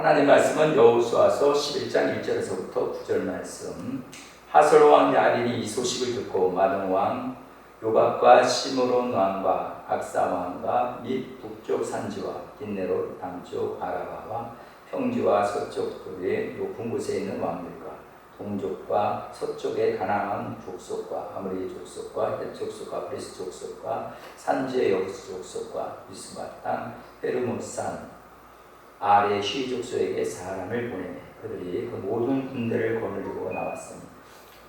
하나님 말씀은 여호수아서 11장 1절에서부터 9절 말씀. 하솔 왕 야빈이 이 소식을 듣고 마동 왕 요박과 시므론 왕과 악사 왕과 및 북쪽 산지와 딘네롯 남쪽 아라바와 평지와 서쪽들의 높은 곳에 있는 왕들과 동족과 서쪽의 가나안 족속과 아므리 족속과 헷 족속과 브리스 족속과 산지의 여부스 족속과 미스바 땅 헤르몬산 아래 시 족속에게 사람을 보내매 그들이 그 모든 군대를 거느리고 나왔으니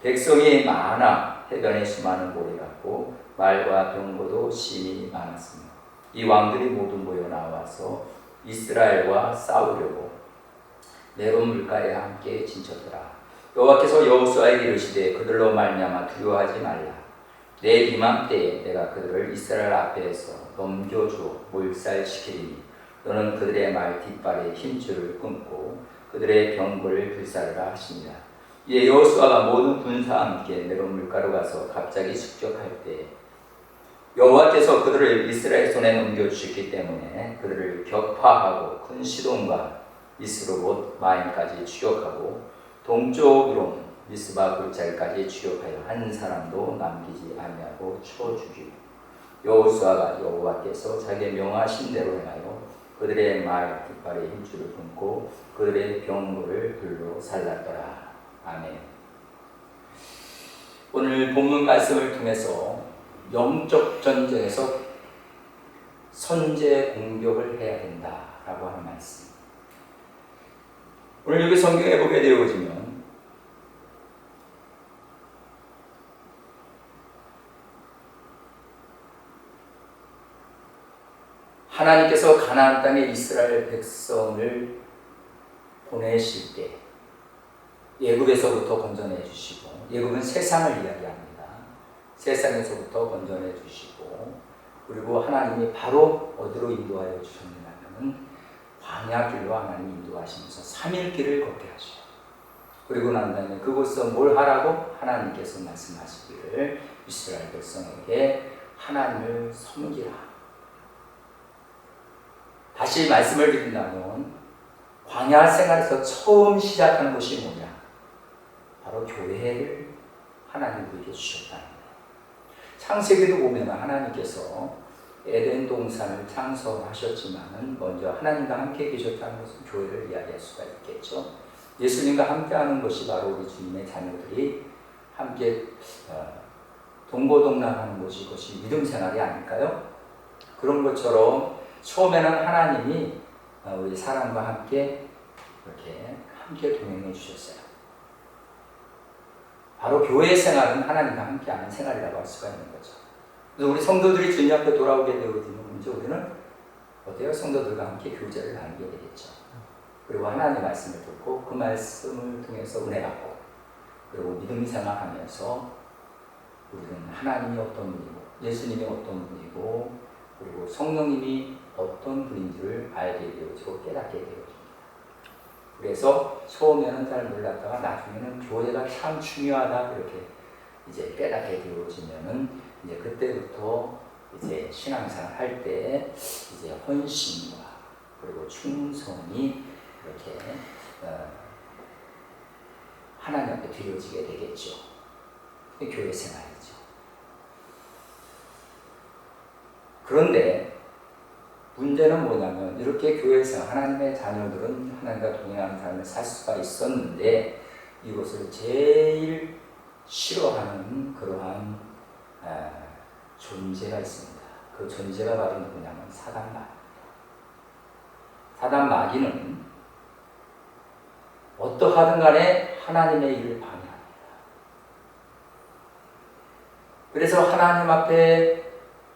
백성이 많아 해변에 수많은 모래 같고 말과 병거도 심히 많았습니다. 이 왕들이 모두 모여 나와서 이스라엘과 싸우려고 메론 물가에 함께 진쳤더라. 여호와께서 여호수아에게 이르시되 그들로 말미암아 두려워하지 말라. 내 비만 때에 내가 그들을 이스라엘 앞에서 넘겨주어 몰살시키리니 너는 그들의 말 뒷발에 힘줄을 끊고 그들의 병거를 불사르라 하시니라. 이에 여호수아가 모든 군사와 함께 메론 물가로 가서 갑자기 습격할 때 여호와께서 그들을 이스라엘 손에 넘겨주셨기 때문에 그들을 격파하고 큰 시돈과 미스로봇 마임까지 추격하고 동쪽으로 미스바 골짜기까지 추격하여 한 사람도 남기지 아니하고 쳐 죽이고 여호수아가 여호와께서 자기의 명하신 대로 행하여 그들의 말 뒷발에 힘줄을 끊고 그들의 병거를 불로 살랐더라. 아멘. 오늘 본문 말씀을 통해서 영적 전쟁에서 선제 공격을 해야 된다라고 하는 말씀. 오늘 여기 성경에 보게 되어지면 하나님께서 가나안 땅에 이스라엘 백성을 보내실 때 애굽에서부터 건져내 주시고, 애굽은 세상을 이야기합니다. 세상에서부터 건져내 주시고, 그리고 하나님이 바로 어디로 인도하여 주셨느냐면 광야 길로 하나님 인도하시면서 3일 길을 걷게 하시고, 그리고 난 다음에 그곳에서 뭘 하라고? 하나님께서 말씀하시기를 이스라엘 백성에게 하나님을 섬기라. 다시 말씀을 드린다면 광야 생활에서 처음 시작하는 것이 뭐냐? 바로 교회를 하나님 우리에게 주셨다는 거예요. 창세기도 보면 하나님께서 에덴 동산을 창설하셨지만 먼저 하나님과 함께 계셨다는 것은 교회를 이야기할 수가 있겠죠. 예수님과 함께하는 것이 바로 우리 주님의 자녀들이 함께 동고동락하는 것이 믿음 생활이 아닐까요? 그런 것처럼 처음에는 하나님이 우리 사람과 함께 이렇게 함께 동행해 주셨어요. 바로 교회 생활은 하나님과 함께하는 생활이라고 할 수가 있는 거죠. 그래서 우리 성도들이 주님 앞에 돌아오게 되어지면 이제 우리는 어때요? 성도들과 함께 교제를 나누게 되겠죠. 그리고 하나님의 말씀을 듣고 그 말씀을 통해서 은혜받고, 그리고 믿음 생활하면서 우리는 하나님이 어떤 분이고 예수님이 어떤 분이고 그리고 성령님이 어떤 분인지를 알게 되어지고 깨닫게 되어집니다. 그래서 처음에는 잘 몰랐다가 나중에는 교회가 참 중요하다 이렇게 이제 깨닫게 되어지면은 이제 그때부터 이제 신앙생활 할 때 이제 헌신과 그리고 충성이 이렇게 하나님 앞에 드려지게 되겠죠. 교회 생활이죠. 그런데 문제는 뭐냐면 이렇게 교회에서 하나님의 자녀들은 하나님과 동행하는 삶을 살 수가 있었는데 이것을 제일 싫어하는 그러한 존재가 있습니다. 그 존재가 바로 누구냐면 사단마귀입니다. 사단마귀는 어떠하든 간에 하나님의 일을 방해합니다. 그래서 하나님 앞에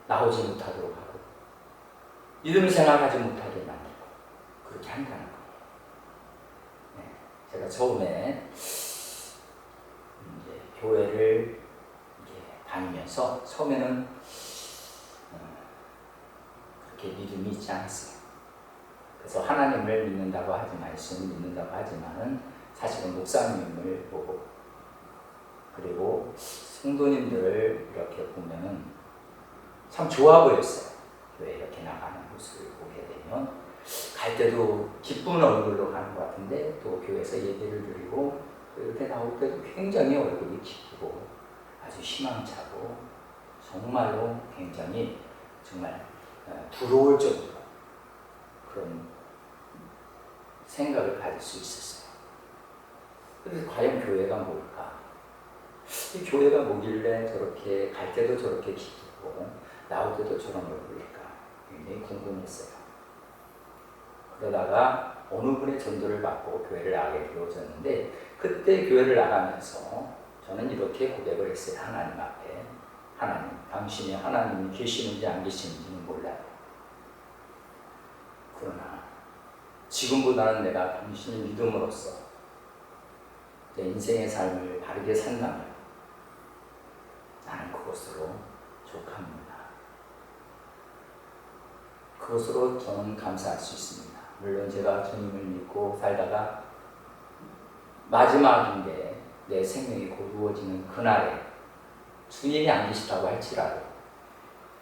나오지 못하도록 하고 믿음 생활하지 못하게 만들고 그렇게 한다는 거예요. 네, 제가 처음에 이제 교회를 이제 다니면서 처음에는 그렇게 믿음이 있지 않았어요. 그래서 하나님을 믿는다고 하지만 예수님을 믿는다고 하지만은 사실은 목사님을 보고 그리고 성도님들을 이렇게 보면은 참 좋아 보였어요. 교회 이렇게 나가는 모습을 보게 되면 갈 때도 기쁜 얼굴로 가는 것 같은데 또 교회에서 예배를 드리고 이렇게 나올 때도 굉장히 얼굴이 기쁘고 아주 희망차고 정말로 굉장히 정말 부러울 정도로 그런 생각을 가질 수 있었어요. 그래서 과연 교회가 뭘까? 이 교회가 뭐길래 저렇게 갈 때도 저렇게 기쁘고 나올 때도 저런 얼굴일까? 굉장히 궁금했어요. 그러다가 어느 분의 전도를 받고 교회를 나가게 되어졌는데 그때 교회를 나가면서 저는 이렇게 고백을 했어요. 하나님 앞에. 하나님, 당신이 하나님이 계시는지 안 계시는지는 몰라요. 그러나 지금보다는 내가 당신을 믿음으로써 내 인생의 삶을 바르게 산다면 나는 그것으로 족합니다. 그것으로 저는 감사할 수 있습니다. 물론 제가 주님을 믿고 살다가 마지막인데 내 생명이 고루어지는 그날에 주님이 안 계시다고 할지라도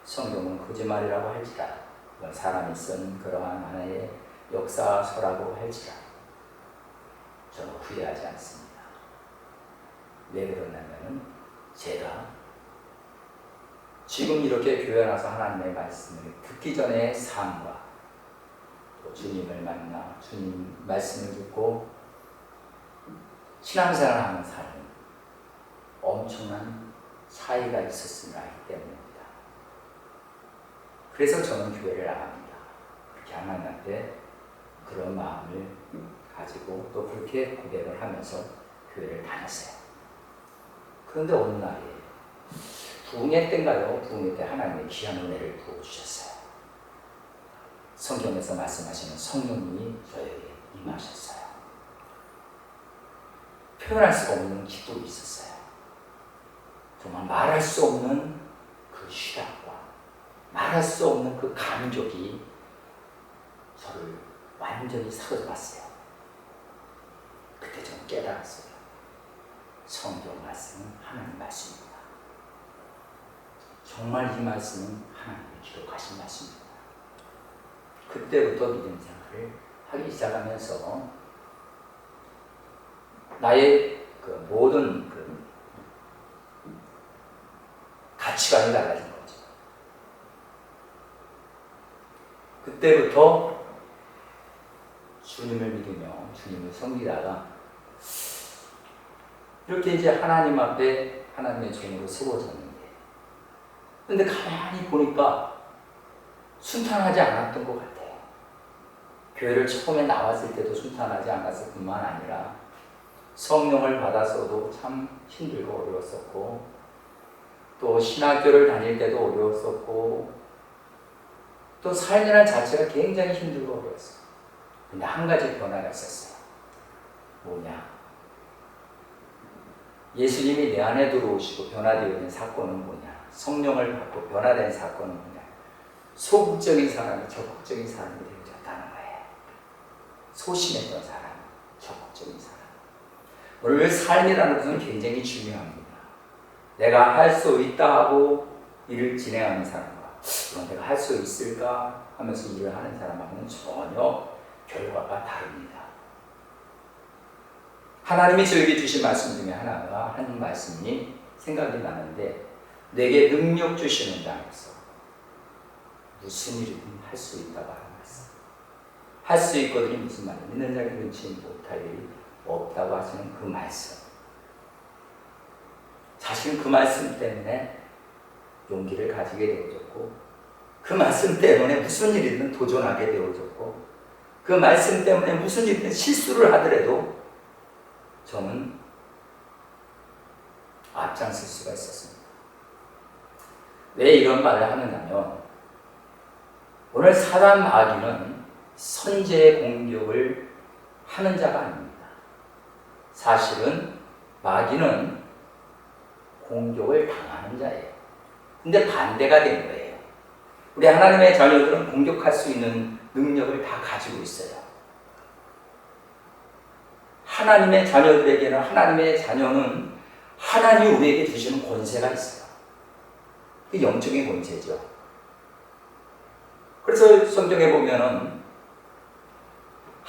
성경은 거짓말이라고 할지라도 사람이 쓴 그러한 하나의 역사서라고 할지라도 저는 후회하지 않습니다. 왜 그러냐면 제가 지금 이렇게 교회 나서 하나님의 말씀을 듣기 전의 삶과 또 주님을 만나 주님 말씀을 듣고 신앙생활하는 삶은 엄청난 차이가 있었음을 알기 때문입니다. 그래서 저는 교회를 나갑니다. 그렇게 하나님 앞에 그런 마음을 가지고 또 그렇게 고백을 하면서 교회를 다녔어요. 그런데 어느 날에 부흥회 때인가요? 부흥회 때 하나님의 귀한 은혜를 부어주셨어요. 성경에서 말씀하시는 성령님이 저에게 임하셨어요. 표현할 수가 없는 기쁨이 있었어요. 정말 말할 수 없는 그 희락과 말할 수 없는 그 감격이 저를 완전히 사로잡았어요. 그때 저는 깨달았어요. 성경 말씀은 하나님 말씀입니다. 정말 이 말씀은 하나님이 기록하신 말씀입니다. 그때부터 믿음 생활을 하기 시작하면서 나의 그 모든 그 가치관이 달라진 거죠. 그때부터 주님을 믿으며 주님을 섬기다가 이렇게 이제 하나님 앞에 하나님의 종으로 세워졌는데 근데 가만히 보니까 순탄하지 않았던 것 같아요. 교회를 처음에 나왔을 때도 순탄하지 않았을 뿐만 아니라 성령을 받아서도 참 힘들고 어려웠었고 또 신학교를 다닐 때도 어려웠었고 또 삶이라는 자체가 굉장히 힘들고 어려웠어요. 근데 한 가지 변화가 있었어요. 뭐냐? 예수님이 내 안에 들어오시고 변화되어 있는 사건은 뭐냐? 성령을 받고 변화된 사건은 뭐냐? 소극적인 사람이 적극적인 사람이 되어졌다는 거예요. 소심했던 사람, 적극적인 사람. 오늘 삶이라는 것은 굉장히 중요합니다. 내가 할 수 있다 하고 일을 진행하는 사람과 내가 할 수 있을까 하면서 일을 하는 사람하고는 전혀 결과가 다릅니다. 하나님이 저에게 주신 말씀 중에 하나가 한 말씀이 생각이 나는데 내게 능력 주시는 자에서 무슨 일이든 할 수 있다고 하는 말씀. 할 수 있거든요. 무슨 말이에요? 믿는 자에게 능치 못할 일이 없다고 하시는 그 말씀. 사실은 그 말씀 때문에 용기를 가지게 되어졌고 그 말씀 때문에 무슨 일이든 도전하게 되어졌고 그 말씀 때문에 무슨 일이든 실수를 하더라도 저는 앞장설 수가 있었습니다. 왜 이런 말을 하느냐면 오늘 사단 마귀는 선제의 공격을 하는 자가 아닙니다. 사실은 마귀는 공격을 당하는 자예요. 근데 반대가 된 거예요. 우리 하나님의 자녀들은 공격할 수 있는 능력을 다 가지고 있어요. 하나님의 자녀들에게는 하나님의 자녀는 하나님이 우리에게 주시는 권세가 있어요. 그 영적인 권세죠. 그래서 성경에 보면은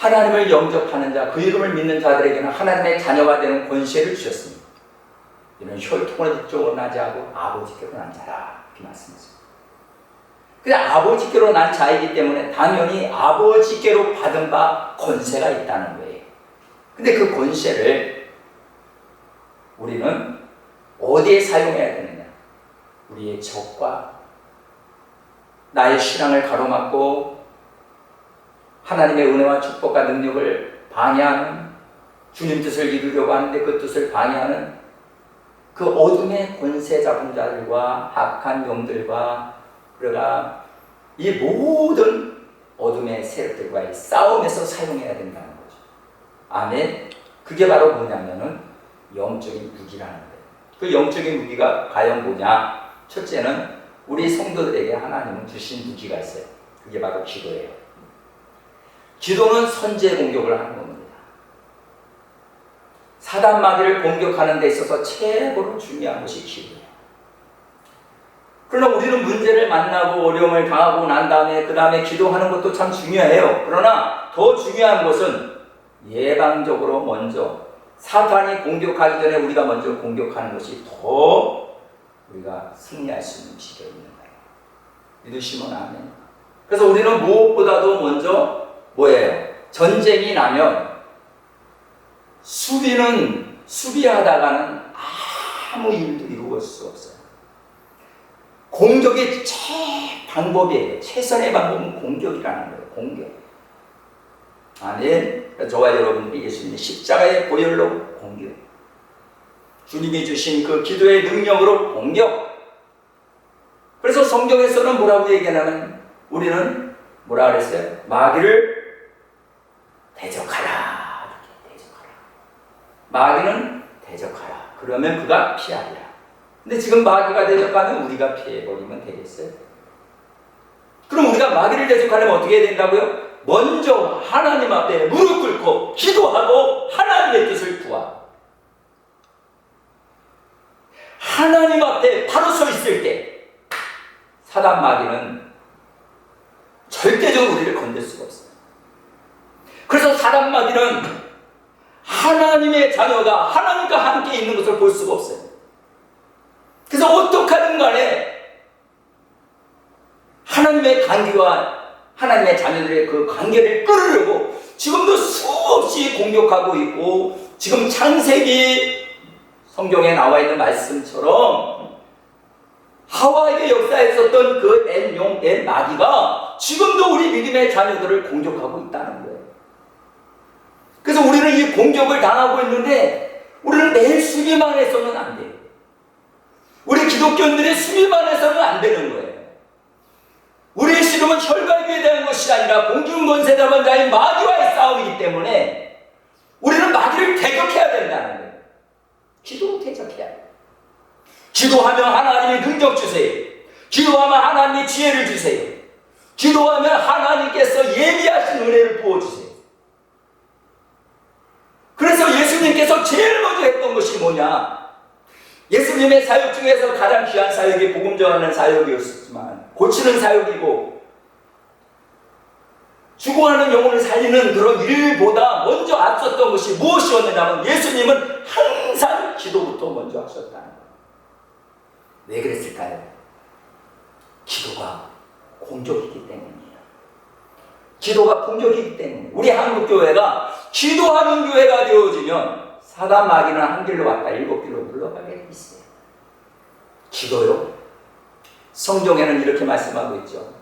하나님을 영접하는 자, 그 이름을 믿는 자들에게는 하나님의 자녀가 되는 권세를 주셨습니다. 이는 혈통으로 직종으로 나지 않고 아버지께로 난 자라, 이렇게 말씀하셨습니다. 근데 아버지께로 난 자이기 때문에 당연히 아버지께로 받은 바 권세가 있다는 거예요. 근데 그 권세를 우리는 어디에 사용해야 되느냐? 우리의 적과 나의 신앙을 가로막고 하나님의 은혜와 축복과 능력을 방해하는, 주님 뜻을 이루려고 하는데 그 뜻을 방해하는 그 어둠의 권세 잡은 자들과 악한 영들과 그러나 이 모든 어둠의 세력들과의 싸움에서 사용해야 된다는 거죠. 아멘. 그게 바로 뭐냐면은 영적인 무기라는 거예요. 그 영적인 무기가 과연 뭐냐? 첫째는 우리 성도들에게 하나님은 주신 무기가 있어요. 그게 바로 기도예요. 기도는 선제 공격을 하는 겁니다. 사단 마귀를 공격하는 데 있어서 최고로 중요한 것이 기도예요. 그러나 우리는 문제를 만나고 어려움을 당하고 난 다음에 그 다음에 기도하는 것도 참 중요해요. 그러나 더 중요한 것은 예방적으로 먼저 사탄이 공격하기 전에 우리가 먼저 공격하는 것이 더 우리가 승리할 수 있는 비결이 있는 거예요. 믿으시면 아멘. 그래서 우리는 무엇보다도 먼저 뭐예요? 전쟁이 나면 수비하다가는 아무 일도 이루어질 수 없어요. 공격의 방법이에요. 최선의 방법은 공격이라는 거예요. 공격. 아멘. 저와 여러분들이 예수님의 십자가의 보혈로 공격. 주님이 주신 그 기도의 능력으로 공격. 그래서 성경에서는 뭐라고 얘기하냐면 우리는 뭐라 그랬어요? 마귀를 대적하라. 마귀는 대적하라. 그러면 그가 피하리라. 근데 지금 마귀가 대적하면 우리가 피해버리면 되겠어요? 그럼 우리가 마귀를 대적하려면 어떻게 해야 된다고요? 먼저 하나님 앞에 무릎 꿇고 기도하고 하나님의 뜻을 구하. 하나님 앞에 바로 서 있을 때 사단 마귀는 절대적으로 우리를 건들 수가 없어요. 그래서 사단 마귀는 하나님의 자녀가 하나님과 함께 있는 것을 볼 수가 없어요. 그래서 어떡하든 간에 하나님의 관계와 하나님의 자녀들의 그 관계를 끊으려고 지금도 수없이 공격하고 있고, 지금 창세기 성경에 나와 있는 말씀처럼 하와이의 역사에 있었던 그 엔 마귀가 지금도 우리 믿음의 자녀들을 공격하고 있다는 거예요. 그래서 우리는 이 공격을 당하고 있는데 우리는 매일 수비만 해서는 안 돼요. 우리 기독교인들이 수비만 해서는 안 되는 거예요. 우리의 씨름은 혈과 육에 대한 것이 아니라 공중권세 잡은 자인 마귀와의 싸움이기 때문에 우리는 마귀를 대적해야 된다는 거예요. 기도로 대적해야 돼요. 기도하면 하나님이 능력 주세요. 기도하면 하나님이 지혜를 주세요. 기도하면 하나님께서 예비하신 은혜를 부어주세요. 그래서 예수님께서 제일 먼저 했던 것이 뭐냐? 예수님의 사역 중에서 가장 귀한 사역이 복음 전하는 사역이었지만, 고치는 사역이고 죽어가는 영혼을 살리는 그런 일보다 먼저 앞섰던 것이 무엇이었느냐면 예수님은 항상 기도부터 먼저 하셨다는 거예요. 왜 그랬을까요? 기도가 공격이기 때문이에요. 기도가 공격이기 때문에 우리 한국교회가 기도하는 교회가 되어지면 사단 마귀는 한 길로 왔다 7길로 물러가게 돼 있어요. 기도요? 성경에는 이렇게 말씀하고 있죠.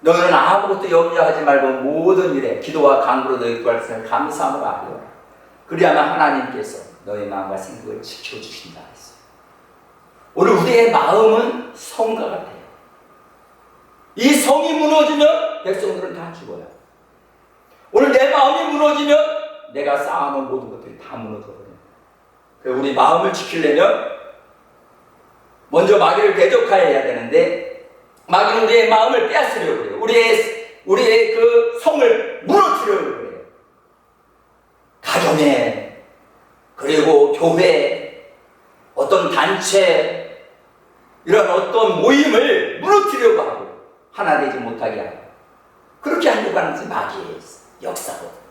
너희는 아무것도 염려하지 말고 모든 일에 기도와 간구로 너희 구할 것을 감사함으로 아뢰어라. 그리하면 하나님께서 너희 마음과 생각을 지켜주신다 했어요. 오늘 우리의 마음은 성과 같아요. 이 성이 무너지면 백성들은 다 죽어요. 오늘 내 마음이 무너지면 내가 쌓아놓은 모든 것들이 다 무너져버려요. 그래서 우리 마음을 지키려면 먼저 마귀를 대적해야 되는데 마귀는 우리의 마음을 빼앗으려고 그래요. 우리의 그 성을 무너뜨리려고 그래요. 가정에, 그리고 교회, 어떤 단체, 이런 어떤 모임을 무너뜨리려고 하고 하나 되지 못하게 하고 그렇게 하려고 하는 것이 마귀예요. 역사거든요.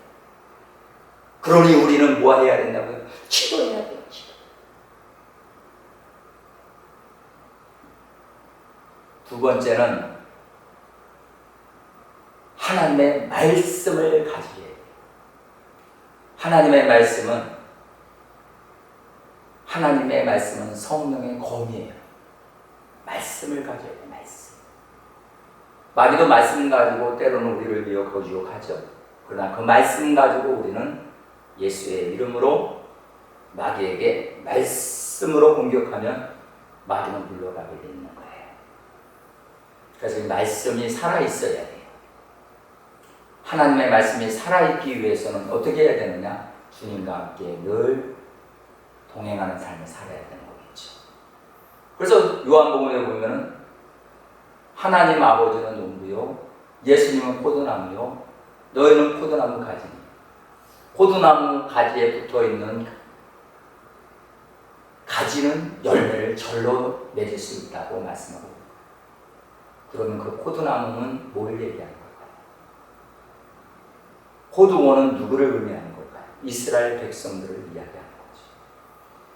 그러니 우리는 뭐 해야 된다고요? 기도해야 돼요. 기도. 두 번째는 하나님의 말씀을 가지게 해요. 하나님의 말씀은 성령의 검이에요. 말씀을 가져야 돼요. 말씀. 마귀도 말씀 가지고 때로는 우리를 미혹하고 유혹하죠. 그러나 그 말씀 가지고 우리는 예수의 이름으로 마귀에게 말씀으로 공격하면 마귀는 물러가게 되는 거예요. 그래서 이 말씀이 살아있어야 돼요. 하나님의 말씀이 살아있기 위해서는 어떻게 해야 되느냐? 주님과 함께 늘 동행하는 삶을 살아야 되는 거겠죠. 그래서 요한복음에 보면은 하나님 아버지는 농부요, 예수님은 포도나무요, 너희는 포도나무 가지니. 포도나무 가지에 붙어있는 가지는 열매를 절로 맺을 수 있다고 말씀하고, 그러면 그 포도나무는 뭘 얘기하는 걸까요? 포도원은 누구를 의미하는 걸까요? 이스라엘 백성들을 이야기하는 거죠.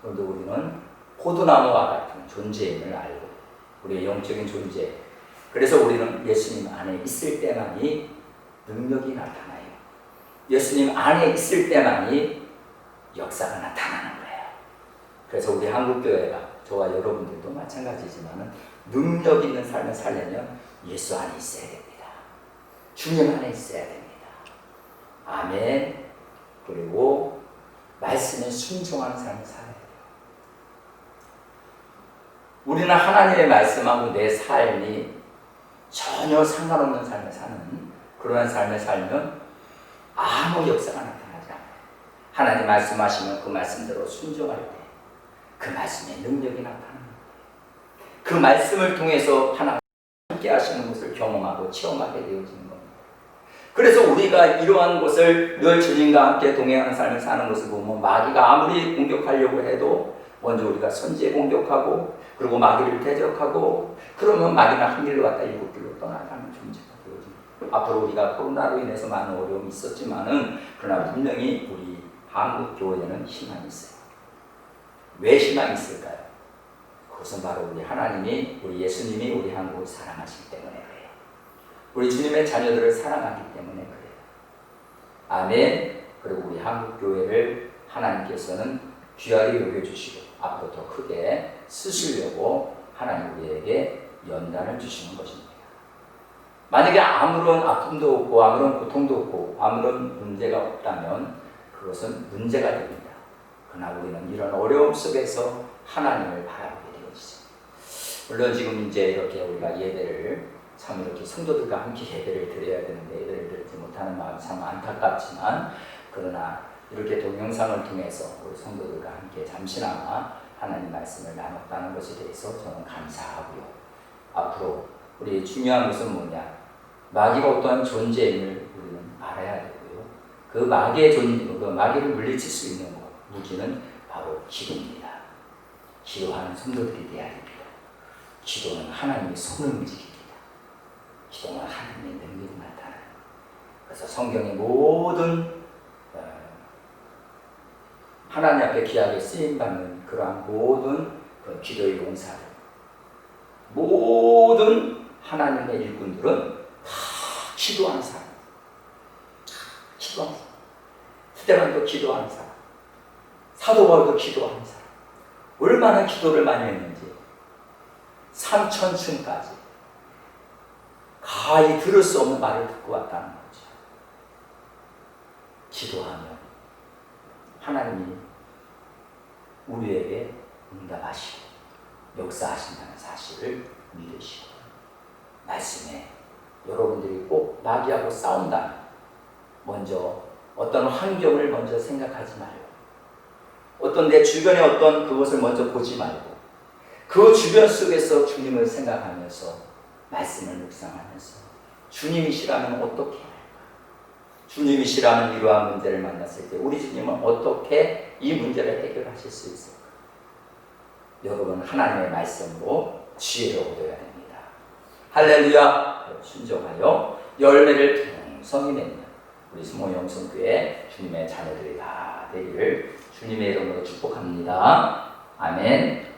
그런데 우리는 포도나무와 같은 존재임을 알고, 우리의 영적인 존재, 그래서 우리는 예수님 안에 있을 때만이 능력이 나타나요. 예수님 안에 있을 때만이 역사가 나타나는 거예요. 그래서 우리 한국교회가, 저와 여러분들도 마찬가지지만 능력 있는 삶을 살려면 예수 안에 있어야 됩니다. 주님 안에 있어야 됩니다. 아멘. 그리고 말씀에 순종하는 삶을 살아야 돼요. 우리는 하나님의 말씀하고 내 삶이 전혀 상관없는 삶을 사는 그러한 삶을 살면 아무 역사가 나타나지 않아요. 하나님 말씀하시면 그 말씀대로 순종할 때 그 말씀의 능력이 나타나는 거예요. 그 말씀을 통해서 하나님 함께 하시는 것을 경험하고 체험하게 되어지는 겁니다. 그래서 우리가 이러한 것을 늘 주님과 함께 동행하는 삶을 사는 것을 보면 마귀가 아무리 공격하려고 해도 먼저 우리가 선지에 공격하고, 그리고 마귀를 대적하고, 그러면 마귀는 한 길로 갔다 일곱 길로 떠나가는 존재가 되어집니다. 앞으로 우리가 코로나로 인해서 많은 어려움이 있었지만은, 그러나 분명히 우리 한국 교회에는 희망이 있어요. 왜 희망이 있을까요? 그것은 바로 우리 하나님이, 우리 예수님이 우리 한국을 사랑하시기 때문에 그래요. 우리 주님의 자녀들을 사랑하기 때문에 그래요. 아멘. 그리고 우리 한국 교회를 하나님께서는 귀하게 여겨주시고 앞으로 더 크게 쓰시려고 하나님 우리에게 연단을 주시는 것입니다. 만약에 아무런 아픔도 없고 아무런 고통도 없고 아무런 문제가 없다면 그것은 문제가 됩니다. 그러나 우리는 이런 어려움 속에서 하나님을 바라보게 되어지죠. 물론 지금 이제 이렇게 우리가 예배를 참 이렇게 성도들과 함께 예배를 드려야 되는데 예배를 드리지 못하는 마음이 참 안타깝지만, 그러나 이렇게 동영상을 통해서 우리 성도들과 함께 잠시나마 하나님 말씀을 나눴다는 것에 대해서 저는 감사하고요. 앞으로 우리 중요한 것은 뭐냐? 마귀가 어떠한 존재임을 우리는 알아야 되고요. 그 마귀의 존재, 그 마귀를 물리칠 수 있는 것, 무기는 바로 기도입니다. 기도하는 성도들이 되어야 됩니다. 기도는 하나님의 손을 움직입니다. 기도는 하나님의 능력이 나타나요. 그래서 성경의 모든 하나님 앞에 귀하게 쓰임받는 그러한 모든 그 기도의 용사들, 모든 하나님의 일꾼들은 다 기도하는 사람, 기도하는 사람, 스데반도 기도하는 사람, 사도 바울도 기도하는 사람. 얼마나 기도를 많이 했는지 3000층까지 가히 들을 수 없는 말을 듣고 왔다는 거죠. 기도하면 하나님이 우리에게 응답하시고 역사하신다는 사실을 믿으시고, 말씀에 여러분들이 꼭 마귀하고 싸운다면 먼저 어떤 환경을 먼저 생각하지 말고, 어떤 내 주변에 어떤 그것을 먼저 보지 말고, 그 주변 속에서 주님을 생각하면서 말씀을 묵상하면서 주님이시라면 어떻게 할까? 주님이시라는 이러한 문제를 만났을 때 우리 주님은 어떻게 이 문제를 해결하실 수 있을까? 여러분, 하나님의 말씀으로 지혜를 얻어야 됩니다. 할렐루야! 순종하여 열매를 풍성히 맺는 우리 수모 영성교회 주님의 자녀들이 다 되기를 주님의 이름으로 축복합니다. 아멘.